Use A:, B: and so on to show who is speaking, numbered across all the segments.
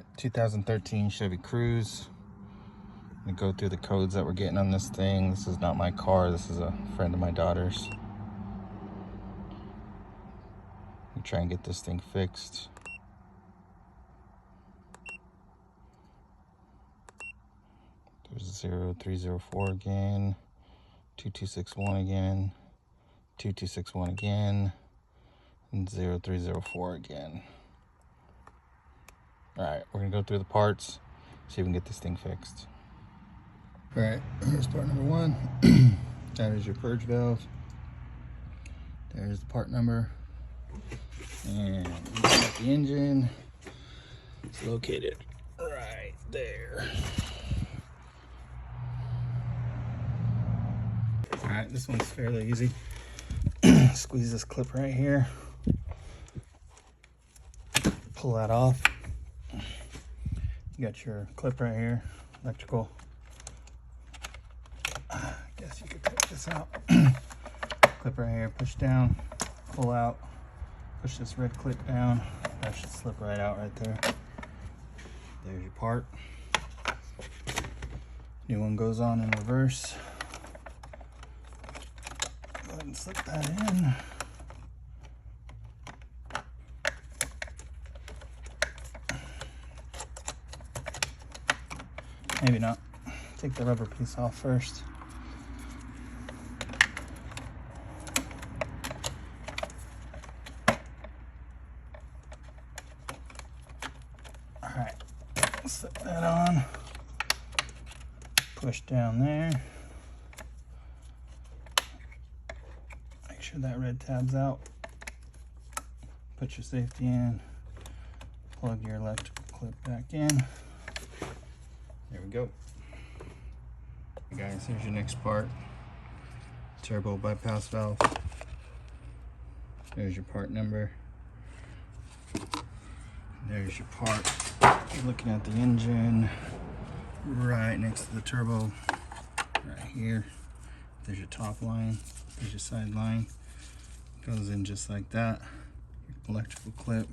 A: Alright, 2013 Chevy Cruze. I'm gonna go through the codes that we're getting on this thing. This is not my car, this is a friend of my daughter's. We try and get this thing fixed. There's 0304 again, 2261 again, 2261 again, and 0304 again. Alright, we're gonna go through the parts, see if we can get this thing fixed. Alright, here's part number one. That is your purge valve. There's the part number. And the engine is located right there. Alright, this one's fairly easy. Squeeze this clip right here. Pull that off. You got your clip right here, electrical. I guess you could take this out. Clip right here, push down, pull out, push this red clip down. That should slip right out right there. There's your part. New one goes on in reverse. Go ahead and slip that in. Maybe not. Take the rubber piece off first. Alright, slip that on. Push down there. Make sure that red tab's out. Put your safety in. Plug your electrical clip back in. There we go. Hey guys, here's your next part. Turbo bypass valve. There's your part number. There's your part. You're looking at the engine right next to the turbo. Right here. There's your top line. There's your side line. Goes in just like that. Your electrical clip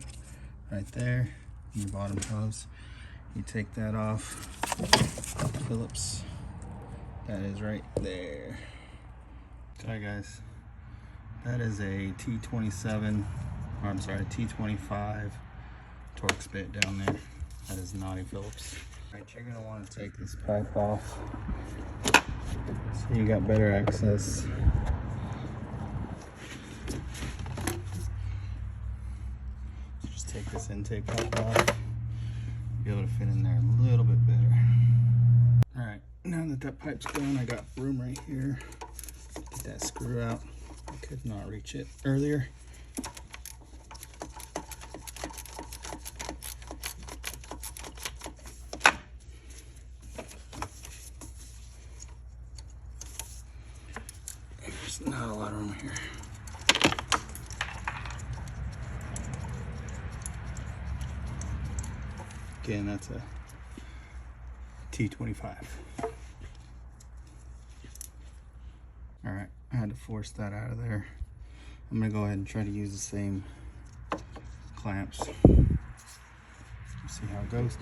A: right there. And your bottom hose. You take that off. Phillips. That is right there. Alright guys. That is a T27, or I'm sorry, T25 torque spit down there. That is not a Phillips. Alright, you're gonna want to take this pipe off so you got better access. So just take this intake pipe off. Be able to fit in there a little bit better. Alright, now that that pipe's gone, I got room right here. Get that screw out. I could not reach it earlier. There's not a lot of room here. Again, that's a T25. All right, I had to force that out of there. I'm gonna go ahead and try to use the same clamps. See how it goes.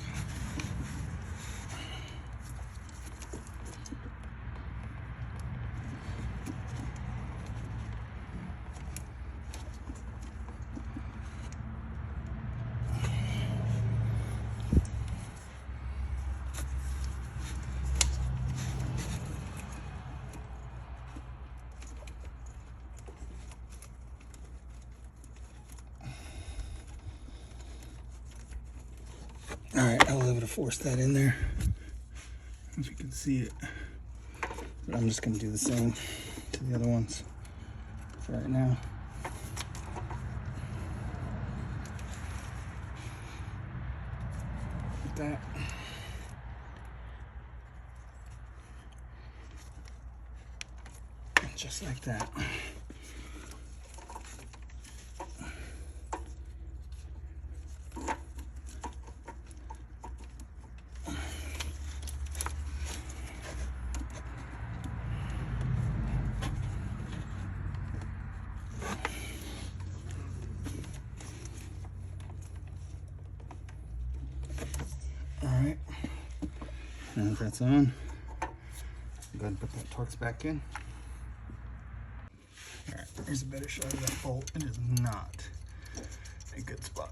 A: All right, I was able to force that in there, as you can see it. But I'm just gonna do the same to the other ones for right now. Like that. Just like that. All right, now that that's on, go ahead and put that Torx back in. All right, here's a better shot of that bolt. It is not a good spot.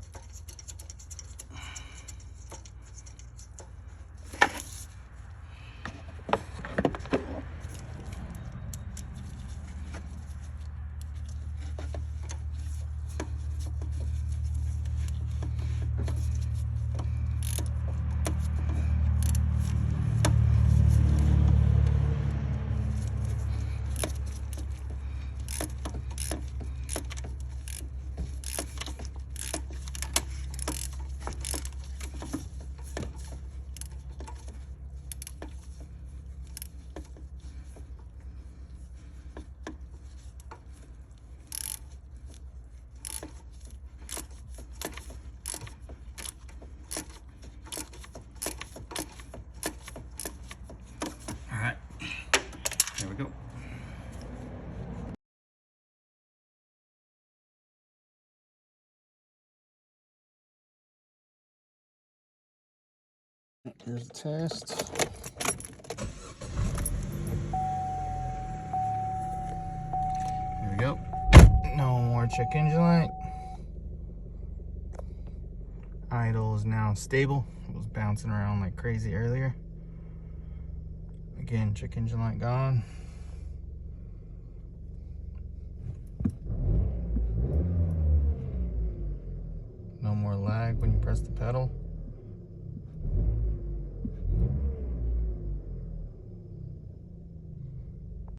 A: There we go. Here's the test. Here we go. No more check engine light. Idle is now stable. It was bouncing around like crazy earlier. Again, check engine light gone. No more lag when you press the pedal.